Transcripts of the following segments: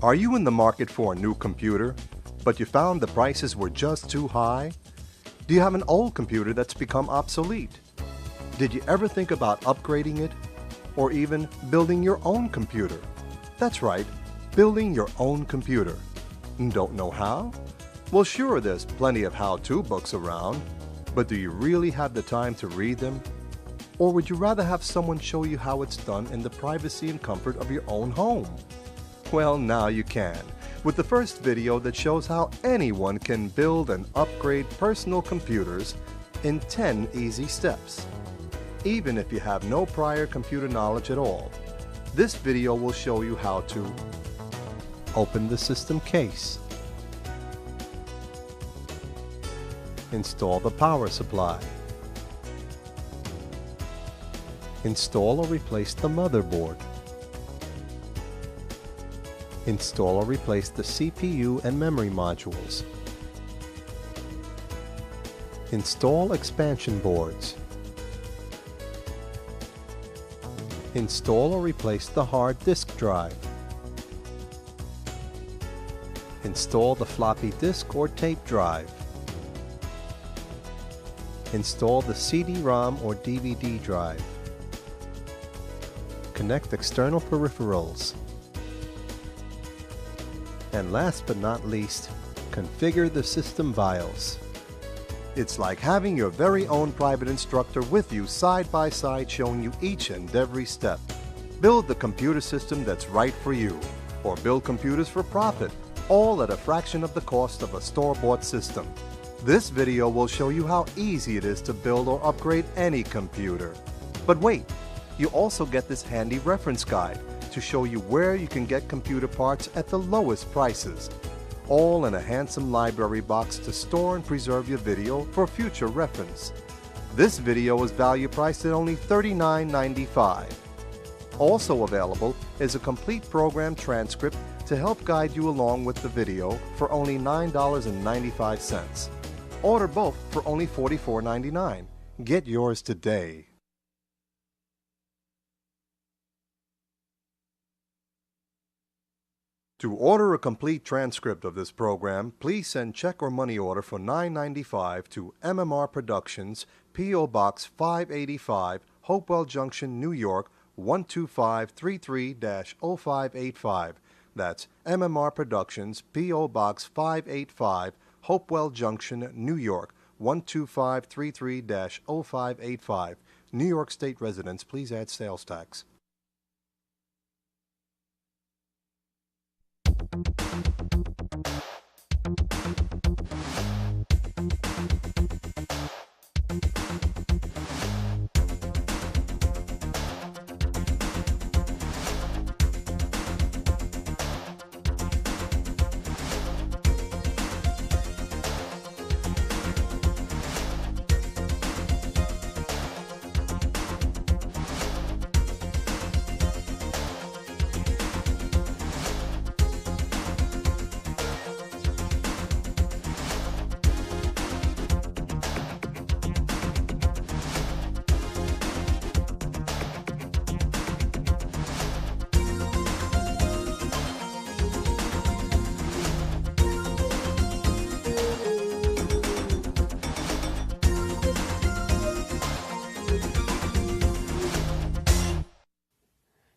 Are you in the market for a new computer, but you found the prices were just too high? Do you have an old computer that's become obsolete? Did you ever think about upgrading it? Or even building your own computer? That's right, building your own computer. Don't know how? Well, sure, there's plenty of how-to books around, but do you really have the time to read them? Or would you rather have someone show you how it's done in the privacy and comfort of your own home? Well, now you can, with the first video that shows how anyone can build and upgrade personal computers in 10 easy steps. Even if you have no prior computer knowledge at all, this video will show you how to open the system case, install the power supply, install or replace the motherboard, install or replace the CPU and memory modules, install expansion boards, install or replace the hard disk drive, install the floppy disk or tape drive, install the CD-ROM or DVD drive, connect external peripherals, and last but not least, configure the system BIOS. It's like having your very own private instructor with you side by side, showing you each and every step. Build the computer system that's right for you, or build computers for profit, all at a fraction of the cost of a store-bought system. This video will show you how easy it is to build or upgrade any computer. But wait, you also get this handy reference guide to show you where you can get computer parts at the lowest prices, all in a handsome library box to store and preserve your video for future reference. This video is value priced at only $39.95. Also available is a complete program transcript to help guide you along with the video for only $9.95. Order both for only $44.99. Get yours today. To order a complete transcript of this program, please send check or money order for $9.95 to MMR Productions, P.O. Box 585, Hopewell Junction, New York 12533-0585. That's MMR Productions, P.O. Box 585, Hopewell Junction, New York 12533-0585. New York State residents, please add sales tax.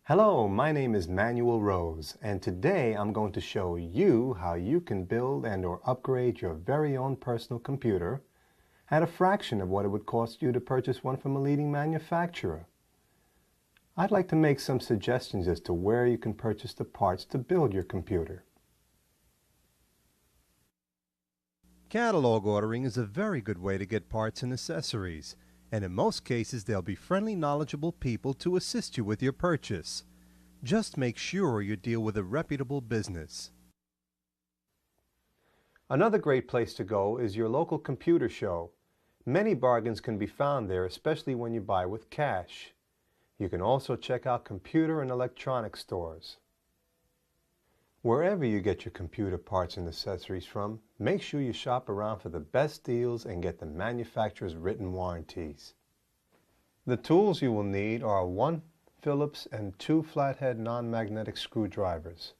Hello, my name is Manuel Rose, and today I'm going to show you how you can build and or upgrade your very own personal computer at a fraction of what it would cost you to purchase one from a leading manufacturer. I'd like to make some suggestions as to where you can purchase the parts to build your computer. Catalog ordering is a very good way to get parts and accessories, and in most cases there'll be friendly, knowledgeable people to assist you with your purchase. Just make sure you deal with a reputable business. Another great place to go is your local computer show. Many bargains can be found there, especially when you buy with cash. You can also check out computer and electronic stores. Wherever you get your computer parts and accessories from, make sure you shop around for the best deals and get the manufacturer's written warranties. The tools you will need are 1 Phillips and 2 flathead non-magnetic screwdrivers.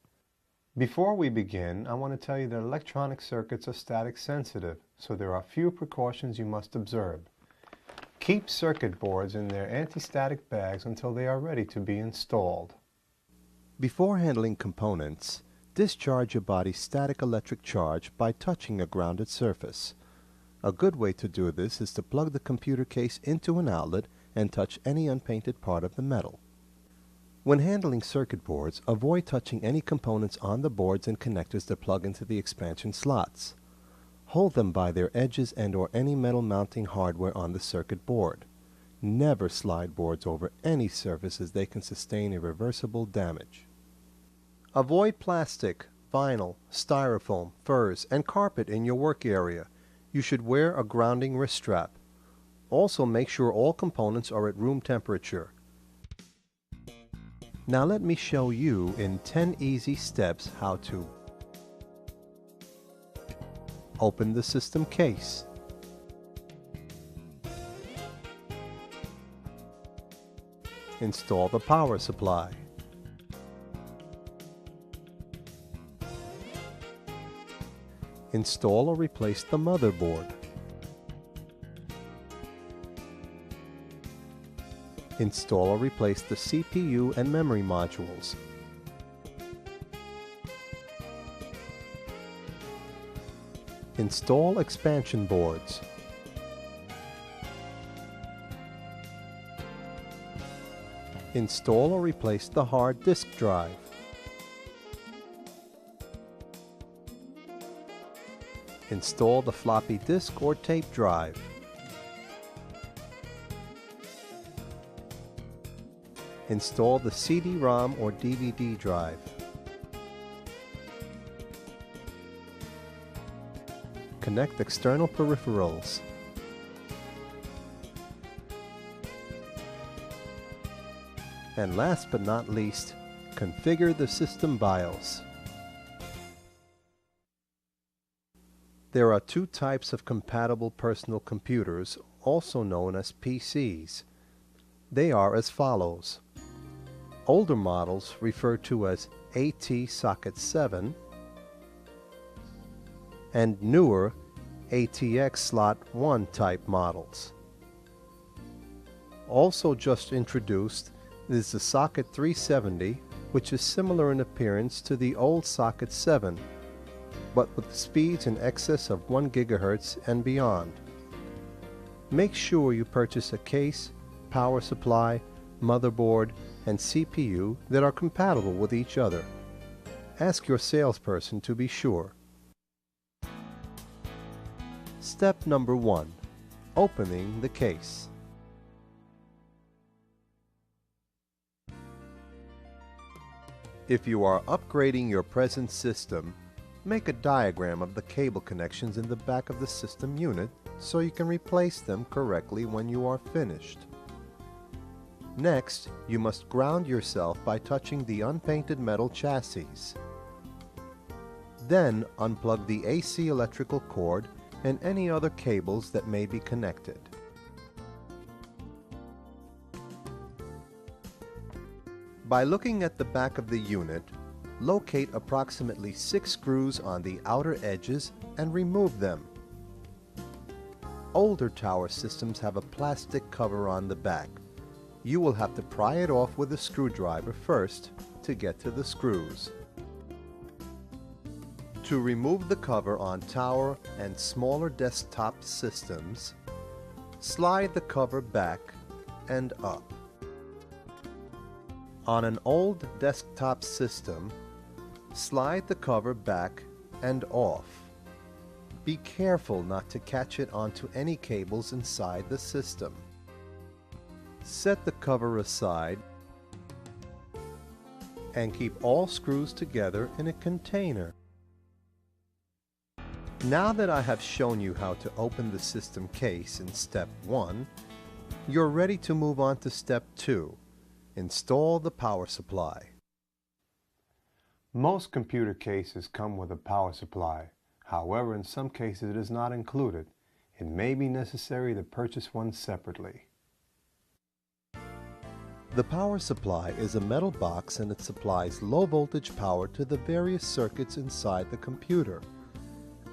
Before we begin, I want to tell you that electronic circuits are static sensitive, so there are a few precautions you must observe. Keep circuit boards in their anti-static bags until they are ready to be installed. Before handling components, discharge your body's static electric charge by touching a grounded surface. A good way to do this is to plug the computer case into an outlet and touch any unpainted part of the metal. When handling circuit boards, avoid touching any components on the boards and connectors that plug into the expansion slots. Hold them by their edges and/or any metal mounting hardware on the circuit board. Never slide boards over any surface as they can sustain irreversible damage. Avoid plastic, vinyl, styrofoam, furs, and carpet in your work area. You should wear a grounding wrist strap. Also make sure all components are at room temperature. Now let me show you in 10 easy steps how to open the system case, install the power supply, install or replace the motherboard, install or replace the CPU and memory modules, install expansion boards, install or replace the hard disk drive, install the floppy disk or tape drive, install the CD-ROM or DVD drive, connect external peripherals, and last but not least, configure the system BIOS. There are two types of compatible personal computers, also known as PCs. They are as follows. Older models referred to as AT Socket 7 and newer ATX Slot 1 type models. Also just introduced is the Socket 370, which is similar in appearance to the old Socket 7, but with speeds in excess of 1 GHz and beyond. Make sure you purchase a case, power supply, motherboard, and CPU that are compatible with each other. Ask your salesperson to be sure. Step number 1. Opening the case. If you are upgrading your present system, make a diagram of the cable connections in the back of the system unit so you can replace them correctly when you are finished. Next, you must ground yourself by touching the unpainted metal chassis. Then unplug the AC electrical cord and any other cables that may be connected. By looking at the back of the unit, locate approximately 6 screws on the outer edges and remove them. Older tower systems have a plastic cover on the back. You will have to pry it off with a screwdriver first to get to the screws. To remove the cover on tower and smaller desktop systems, slide the cover back and up. On an old desktop system, slide the cover back and off. Be careful not to catch it onto any cables inside the system. Set the cover aside and keep all screws together in a container. Now that I have shown you how to open the system case in step 1, you're ready to move on to step 2. Install the power supply. Most computer cases come with a power supply. However, in some cases it is not included. It may be necessary to purchase one separately. The power supply is a metal box and it supplies low voltage power to the various circuits inside the computer.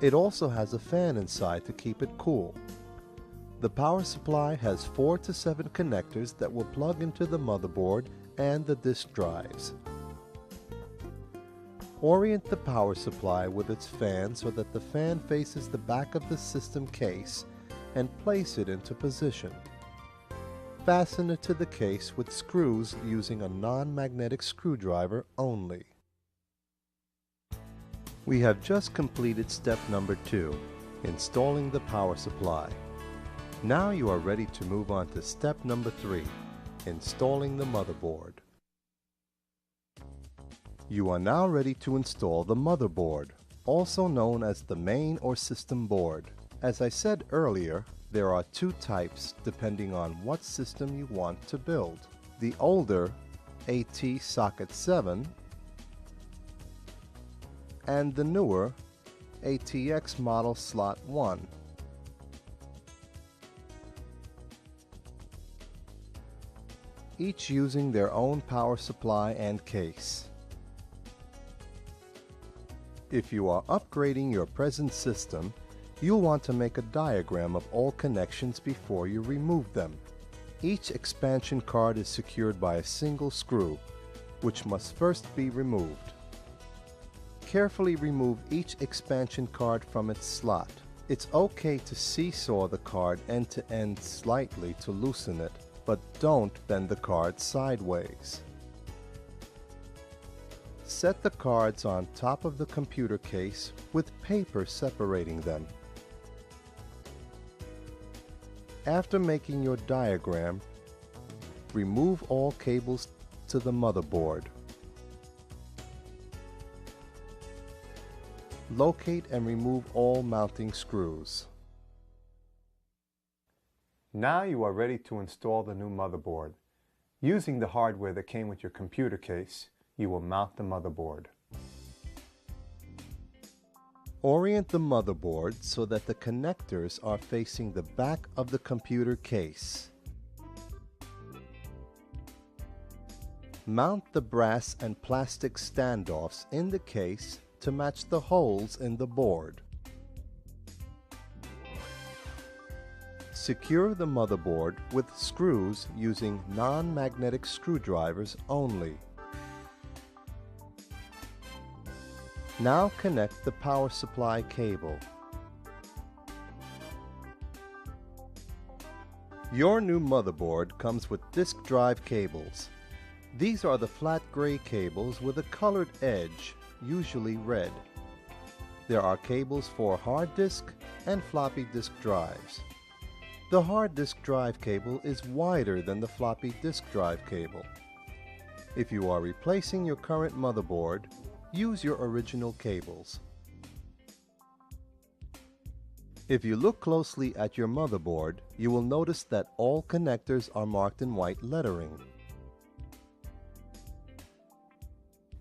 It also has a fan inside to keep it cool. The power supply has 4 to 7 connectors that will plug into the motherboard and the disk drives. Orient the power supply with its fan so that the fan faces the back of the system case and place it into position. Fasten it to the case with screws using a non-magnetic screwdriver only. We have just completed step number 2, installing the power supply. Now you are ready to move on to step number 3, installing the motherboard. You are now ready to install the motherboard, also known as the main or system board. As I said earlier, there are 2 types depending on what system you want to build. The older AT socket 7 and the newer ATX model slot 1. Each using their own power supply and case. If you are upgrading your present system, you'll want to make a diagram of all connections before you remove them. Each expansion card is secured by a single screw, which must first be removed. Carefully remove each expansion card from its slot. It's okay to seesaw the card end to end slightly to loosen it, but don't bend the card sideways. Set the cards on top of the computer case with paper separating them. After making your diagram, remove all cables to the motherboard. Locate and remove all mounting screws. Now you are ready to install the new motherboard. Using the hardware that came with your computer case, you will mount the motherboard. Orient the motherboard so that the connectors are facing the back of the computer case. Mount the brass and plastic standoffs in the case to match the holes in the board. Secure the motherboard with screws using non-magnetic screwdrivers only. Now connect the power supply cable. Your new motherboard comes with disk drive cables. These are the flat gray cables with a colored edge, usually red. There are cables for hard disk and floppy disk drives. The hard disk drive cable is wider than the floppy disk drive cable. If you are replacing your current motherboard, use your original cables. If you look closely at your motherboard, you will notice that all connectors are marked in white lettering.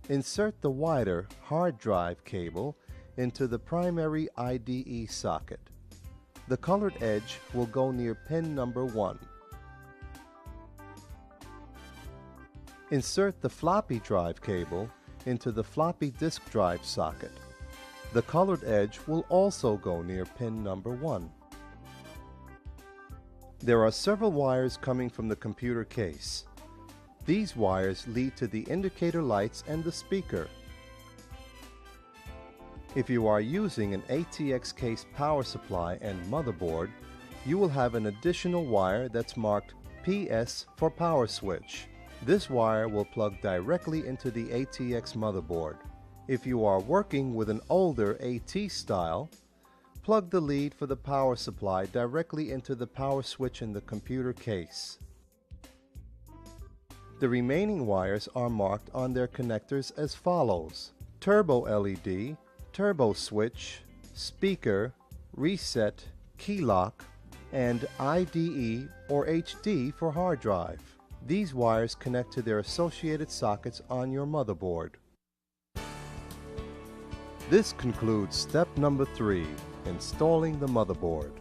Insert the wider hard drive cable into the primary IDE socket. The colored edge will go near pin number 1. Insert the floppy drive cable into the floppy disk drive socket. The colored edge will also go near pin number 1. There are several wires coming from the computer case. These wires lead to the indicator lights and the speaker. If you are using an ATX case power supply and motherboard, you will have an additional wire that's marked PS for power switch. This wire will plug directly into the ATX motherboard. If you are working with an older AT style, plug the lead for the power supply directly into the power switch in the computer case. The remaining wires are marked on their connectors as follows: turbo LED, turbo switch, speaker, reset, key lock, and IDE or HD for hard drive. These wires connect to their associated sockets on your motherboard. This concludes step number 3, installing the motherboard.